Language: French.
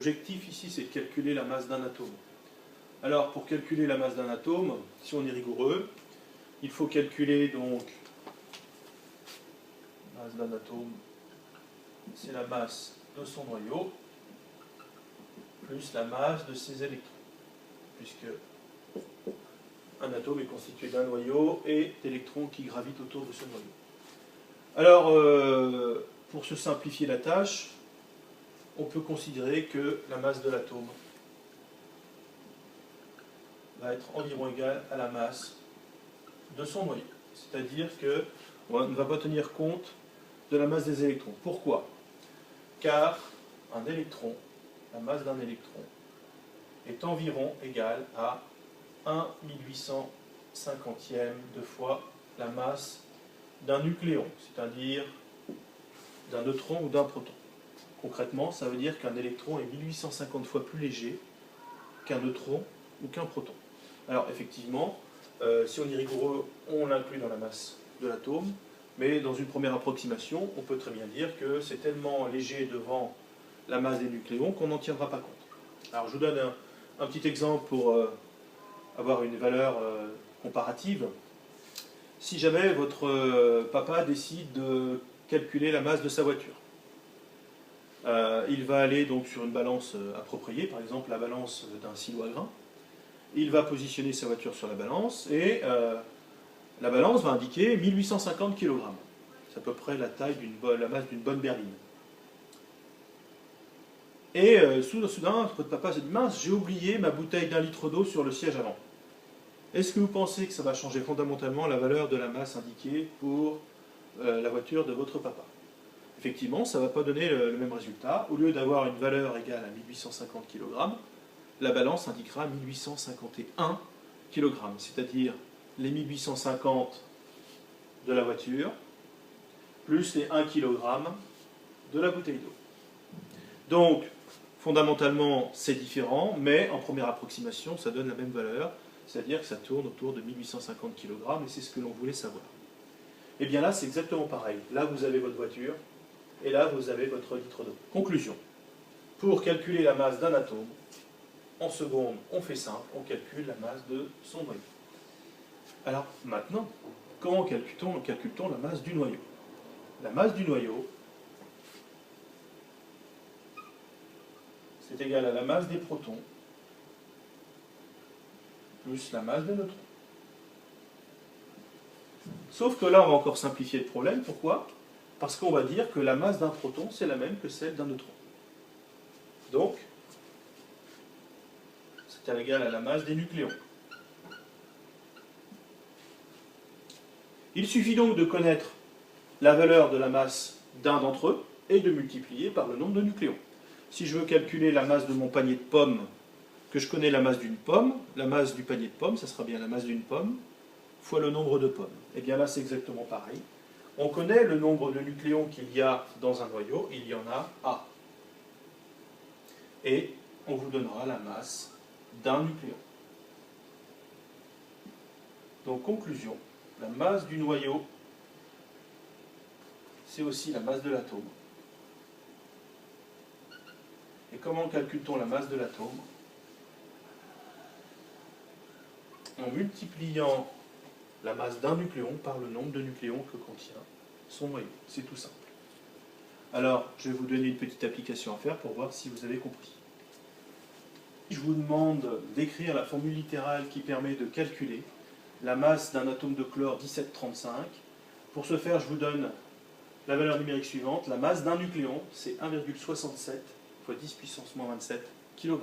L'objectif ici, c'est de calculer la masse d'un atome. Alors, pour calculer la masse d'un atome, si on est rigoureux, il faut calculer donc la masse d'un atome, c'est la masse de son noyau, plus la masse de ses électrons, puisque un atome est constitué d'un noyau et d'électrons qui gravitent autour de ce noyau. Alors, pour se simplifier la tâche, on peut considérer que la masse de l'atome va être environ égale à la masse de son noyau. C'est-à-dire qu'on ne va pas tenir compte de la masse des électrons. Pourquoi? Car un électron, la masse d'un électron, est environ égale à 1/850e de fois la masse d'un nucléon, c'est-à-dire d'un neutron ou d'un proton. Concrètement, ça veut dire qu'un électron est 1850 fois plus léger qu'un neutron ou qu'un proton. Alors effectivement, si on est rigoureux, on l'inclut dans la masse de l'atome, mais dans une première approximation, on peut très bien dire que c'est tellement léger devant la masse des nucléons qu'on n'en tiendra pas compte. Alors je vous donne un petit exemple pour avoir une valeur comparative. Si jamais votre papa décide de calculer la masse de sa voiture, il va aller donc sur une balance appropriée, par exemple la balance d'un silo à grains. Il va positionner sa voiture sur la balance et la balance va indiquer 1850 kg. C'est à peu près la taille la masse d'une bonne berline. Et soudain, votre papa se dit « Mince, j'ai oublié ma bouteille d'1 litre d'eau sur le siège avant ». Est-ce que vous pensez que ça va changer fondamentalement la valeur de la masse indiquée pour la voiture de votre papa? Effectivement, ça ne va pas donner le même résultat. Au lieu d'avoir une valeur égale à 1850 kg, la balance indiquera 1851 kg, c'est-à-dire les 1850 de la voiture, plus les 1 kg de la bouteille d'eau. Donc, fondamentalement, c'est différent, mais en première approximation, ça donne la même valeur, c'est-à-dire que ça tourne autour de 1850 kg, et c'est ce que l'on voulait savoir. Et bien là, c'est exactement pareil. Là, vous avez votre voiture, et là, vous avez votre litre d'eau. Conclusion. Pour calculer la masse d'un atome, en seconde, on fait simple, on calcule la masse de son noyau. Alors, maintenant, comment calcule-t-on la masse du noyau? La masse du noyau, c'est égal à la masse des protons plus la masse des neutrons. Sauf que là, on va encore simplifier le problème. Pourquoi? Parce qu'on va dire que la masse d'un proton, c'est la même que celle d'un neutron. Donc, c'est égal à la masse des nucléons. Il suffit donc de connaître la valeur de la masse d'un d'entre eux et de multiplier par le nombre de nucléons. Si je veux calculer la masse de mon panier de pommes, que je connais la masse d'une pomme, la masse du panier de pommes, ça sera bien la masse d'une pomme, fois le nombre de pommes. Et bien là, c'est exactement pareil. On connaît le nombre de nucléons qu'il y a dans un noyau, il y en a A. Et on vous donnera la masse d'un nucléon. Donc, conclusion, la masse du noyau, c'est aussi la masse de l'atome. Et comment calcule-t-on la masse de l'atome? En multipliant la masse d'un nucléon par le nombre de nucléons que contient son noyau. C'est tout simple. Alors, je vais vous donner une petite application à faire pour voir si vous avez compris. Je vous demande d'écrire la formule littérale qui permet de calculer la masse d'un atome de chlore 1735. Pour ce faire, je vous donne la valeur numérique suivante. La masse d'un nucléon, c'est 1,67 fois 10 puissance moins 27 kg.